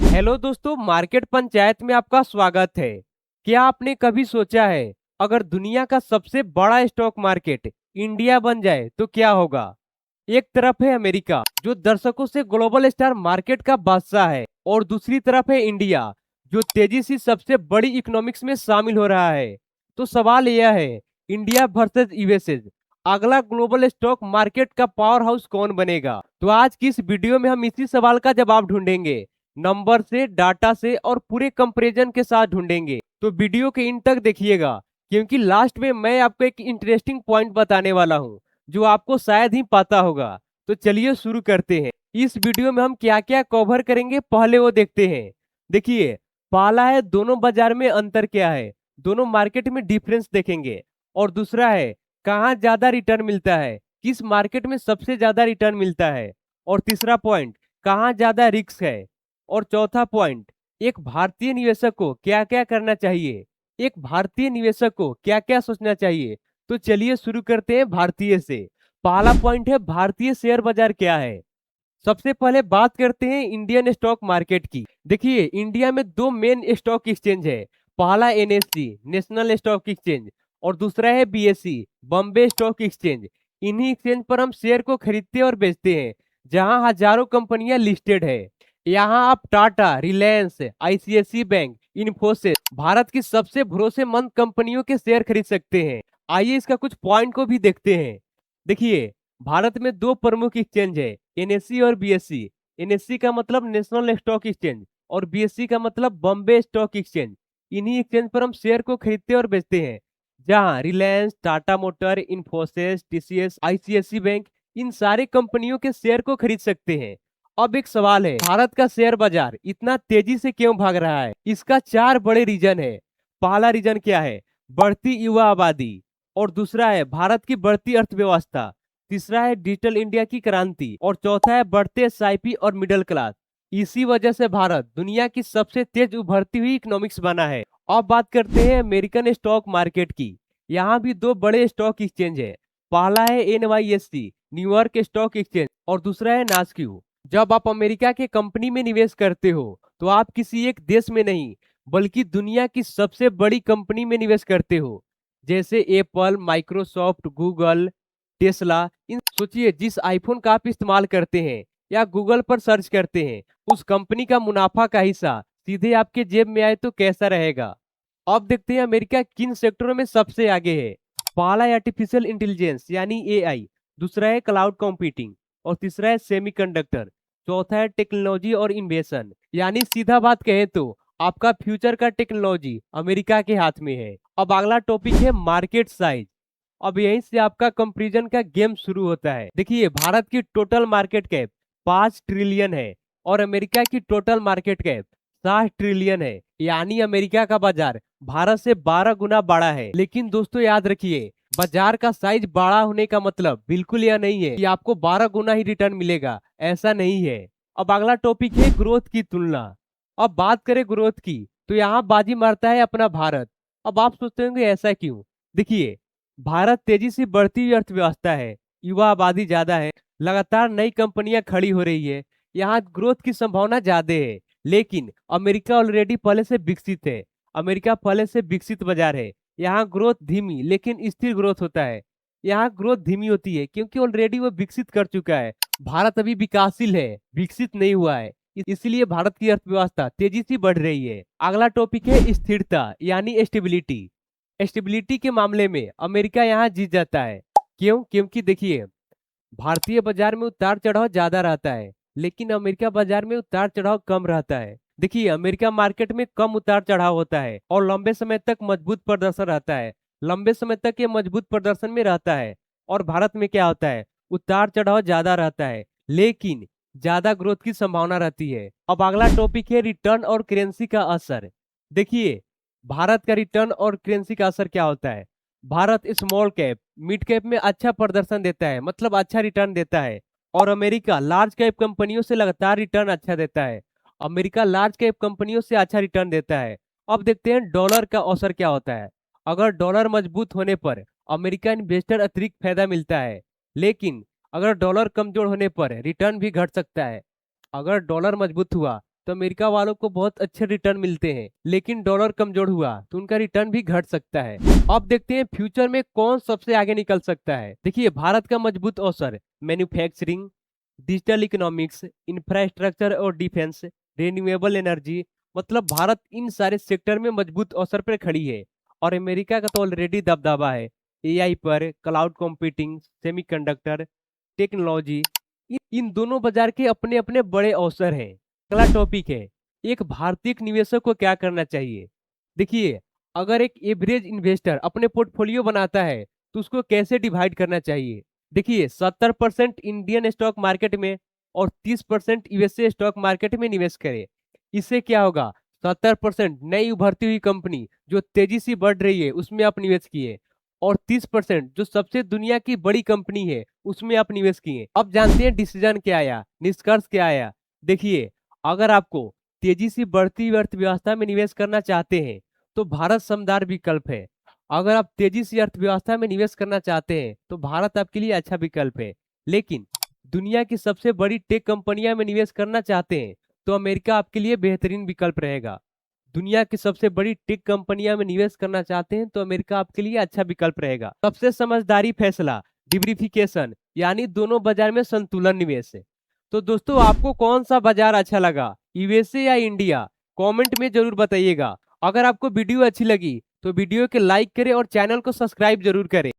Hello दोस्तों, market panchayat में आपका स्वागत है। क्या आपने कभी सोचा है, अगर दुनिया का सबसे बड़ा स्टॉक मार्केट इंडिया बन जाए तो क्या होगा। एक तरफ है अमेरिका, जो दर्शकों से ग्लोबल स्टार मार्केट का बादशाह है, और दूसरी तरफ है इंडिया, जो तेजी से सबसे बड़ी इकोनॉमिक्स में शामिल हो रहा है। तो सवाल यह है, इंडिया वर्सेस यूएसए, अगला ग्लोबल स्टॉक मार्केट का पावर हाउस कौन बनेगा। तो आज की इस वीडियो में हम इसी सवाल का जवाब ढूंढेंगे, नंबर से, डाटा से और पूरे कंपैरिजन के साथ ढूंढेंगे। तो वीडियो के इन तक देखिएगा, क्योंकि लास्ट में मैं आपको एक इंटरेस्टिंग पॉइंट बताने वाला हूं, जो आपको शायद ही पता होगा। तो चलिए शुरू करते हैं। इस वीडियो में हम क्या क्या कवर करेंगे, पहले वो देखते हैं। देखिए, पहला है दोनों बाजार में अंतर क्या है, दोनों मार्केट में डिफरेंस देखेंगे। और दूसरा है कहाँ ज्यादा रिटर्न मिलता है, किस मार्केट में सबसे ज्यादा रिटर्न मिलता है। और तीसरा पॉइंट, कहाँ ज्यादा रिस्क है। और चौथा पॉइंट, एक भारतीय निवेशक को क्या क्या करना चाहिए, एक भारतीय निवेशक को क्या क्या सोचना चाहिए। तो चलिए शुरू करते हैं भारतीय से। पहला पॉइंट है भारतीय शेयर बाजार क्या है। सबसे पहले बात करते हैं इंडियन स्टॉक मार्केट की। देखिए, इंडिया में दो मेन स्टॉक एक्सचेंज है। पहला एनएससी, नेशनल स्टॉक एक्सचेंज, और दूसरा है बीएसई, बॉम्बे स्टॉक एक्सचेंज। इन्हीं एक्सचेंज पर हम शेयर को खरीदते और बेचते हैं, जहां हजारों कंपनियां लिस्टेड है। यहाँ आप टाटा, रिलायंस, आईसीआईसी बैंक, इन्फोसिस, भारत की सबसे भरोसेमंद कंपनियों के शेयर खरीद सकते हैं। आइए इसका कुछ पॉइंट को भी देखते हैं। देखिए, भारत में दो प्रमुख एक्सचेंज है, एनएससी और बीएसई। एनएससी का मतलब नेशनल स्टॉक एक्सचेंज, और बीएसई का मतलब बॉम्बे स्टॉक एक्सचेंज। इन्हीं एक्सचेंज पर हम शेयर को खरीदते और बेचते हैं, जहां Reliance, Tata motor, Infosys, TCS, ICIC bank, इन सारे कंपनियों के शेयर को खरीद सकते हैं। अब एक सवाल है, भारत का शेयर बाजार इतना तेजी से क्यों भाग रहा है। इसका चार बड़े रीजन है। पहला रीजन क्या है, बढ़ती युवा आबादी। और दूसरा है भारत की बढ़ती अर्थव्यवस्था। तीसरा है डिजिटल इंडिया की क्रांति। और चौथा है बढ़ते एसआईपी और मिडिल क्लास। इसी वजह से भारत दुनिया की सबसे तेज उभरती हुई इकोनॉमिक्स बना है। अब बात करते हैं अमेरिकन स्टॉक मार्केट की। यहाँ भी दो बड़े स्टॉक एक्सचेंज है। पहला है एनवाईएससी, न्यूयॉर्क स्टॉक एक्सचेंज, और दूसरा है नास्क्यू। जब आप अमेरिका के कंपनी में निवेश करते हो, तो आप किसी एक देश में नहीं, बल्कि दुनिया की सबसे बड़ी कंपनी में निवेश करते हो, जैसे एप्पल, माइक्रोसॉफ्ट, गूगल, टेस्ला। इन सोचिए, जिस आईफोन का आप इस्तेमाल करते हैं या गूगल पर सर्च करते हैं, उस कंपनी का मुनाफा का हिस्सा सीधे आपके जेब में आए तो कैसा रहेगा। अब देखते हैं अमेरिका किन सेक्टरों में सबसे आगे है। पहला है आर्टिफिशियल इंटेलिजेंस यानी एआई, दूसरा है क्लाउड कंप्यूटिंग, और तीसरा है सेमीकंडक्टर, चौथा है टेक्नोलॉजी और इन्वेशन। यानी सीधा बात कहे तो आपका फ्यूचर का टेक्नोलॉजी अमेरिका के हाथ में है। अब अगला टॉपिक है मार्केट साइज। अब यहीं से आपका कंपैरिजन का गेम शुरू होता है। देखिए, भारत की टोटल मार्केट कैप 5 ट्रिलियन है, और अमेरिका की टोटल मार्केट कैप 60 ट्रिलियन है। यानी अमेरिका का बाजार भारत से 12 गुना बड़ा है। लेकिन दोस्तों याद रखिए, बाजार का साइज बड़ा होने का मतलब बिल्कुल यह नहीं है कि आपको 12 गुना ही रिटर्न मिलेगा, ऐसा नहीं है। अब अगला टॉपिक है ग्रोथ की तुलना। अब बात करें ग्रोथ की, तो यहाँ बाजी मारता है अपना भारत। अब आप सोचते होंगे ऐसा क्यों। देखिए, भारत तेजी से बढ़ती हुई अर्थव्यवस्था है, युवा आबादी ज्यादा है, लगातार नई कंपनियां खड़ी हो रही है, यहाँ ग्रोथ की संभावना ज्यादा है। लेकिन अमेरिका ऑलरेडी पहले से विकसित है, अमेरिका पहले से विकसित बाजार है। यहाँ ग्रोथ धीमी लेकिन स्थिर ग्रोथ होता है। यहाँ ग्रोथ धीमी होती है क्योंकि ऑलरेडी वो विकसित कर चुका है। भारत अभी विकासशील है, विकसित नहीं हुआ है। इसलिए भारत की अर्थव्यवस्था तेजी से बढ़ रही है। अगला टॉपिक है स्थिरता यानी स्टेबिलिटी। स्टेबिलिटी के मामले में अमेरिका यहाँ जीत जाता है। क्यों? क्योंकि देखिए, भारतीय बाजार में उतार चढ़ाव ज्यादा रहता है, लेकिन अमेरिका बाजार में उतार चढ़ाव कम रहता है। देखिए, अमेरिका मार्केट में कम उतार चढ़ाव होता है और लंबे समय तक मजबूत प्रदर्शन रहता है, लंबे समय तक ये मजबूत प्रदर्शन में रहता है। और भारत में क्या होता है, उतार चढ़ाव ज्यादा रहता है, लेकिन ज्यादा ग्रोथ की संभावना रहती है। अब अगला टॉपिक है रिटर्न और करेंसी का असर। देखिए, भारत का रिटर्न और करेंसी का असर क्या होता है। Bharat small cap, mid cap में अच्छा प्रदर्शन देता है, मतलब अच्छा रिटर्न देता है। और अमेरिका लार्ज कैप कंपनियों से लगातार रिटर्न अच्छा देता है। अमेरिका लार्ज कैप कंपनियों से अच्छा रिटर्न देता है। अब देखते हैं डॉलर का असर क्या होता है। अगर डॉलर मजबूत होने पर अमेरिका इन्वेस्टर अतिरिक्त फायदा मिलता है, लेकिन अगर डॉलर कमजोर होने पर रिटर्न भी घट सकता है। अगर डॉलर मजबूत हुआ तो अमेरिका वालों को बहुत अच्छे रिटर्न मिलते हैं, लेकिन डॉलर कमजोर हुआ तो उनका रिटर्न भी घट सकता है। अब देखते हैं फ्यूचर में कौन सबसे आगे निकल सकता है। देखिए, भारत का मजबूत अवसर मैन्युफैक्चरिंग, डिजिटल इकोनॉमिक्स, इंफ्रास्ट्रक्चर और डिफेंस, रिन्यूएबल एनर्जी, मतलब भारत इन सारे सेक्टर में मजबूत अवसर पर खड़ी है। और अमेरिका का तो ऑलरेडी दबदबा है एआई पर, क्लाउड कंप्यूटिंग, सेमीकंडक्टर टेक्नोलॉजी। इन दोनों बाजार के अपने अपने बड़े अवसर हैं। अगला टॉपिक है, एक भारतीय निवेशक को क्या करना चाहिए। देखिए, अगर एक एवरेज इन्वेस्टर अपने पोर्टफोलियो बनाता है तो उसको कैसे डिवाइड करना चाहिए। देखिए, 70% इंडियन स्टॉक मार्केट में और 30% यूएसए स्टॉक मार्केट में निवेश करें। इससे क्या होगा, 70% नई उभरती हुई कंपनी जो तेजी से बढ़ रही है उसमें आप निवेश किए, और 30% जो सबसे दुनिया की बड़ी कंपनी है उसमें आप निवेश किए। अब जानते हैं डिसीजन क्या आया, निष्कर्ष क्या आया। देखिए, अगर आपको तेजी से बढ़ती हुई अर्थव्यवस्था में निवेश करना चाहते हैं तो भारत समदार विकल्प है। अगर आप तेजी से अर्थव्यवस्था में निवेश करना चाहते हैं तो भारत आपके लिए अच्छा विकल्प है। लेकिन दुनिया की सबसे बड़ी टेक कंपनियां में निवेश करना चाहते हैं तो अमेरिका आपके लिए बेहतरीन विकल्प रहेगा। दुनिया की सबसे बड़ी टेक कंपनियां में निवेश करना चाहते हैं तो अमेरिका आपके लिए अच्छा विकल्प रहेगा। सबसे समझदारी फैसला डिवर्सिफिकेशन, यानी दोनों बाजार में संतुलन निवेश है। तो दोस्तों, आपको कौन सा बाजार अच्छा लगा, यूएसए या इंडिया? कमेंट में जरूर बताइएगा। अगर आपको वीडियो अच्छी लगी तो वीडियो के लाइक करें और चैनल को सब्सक्राइब जरूर करें।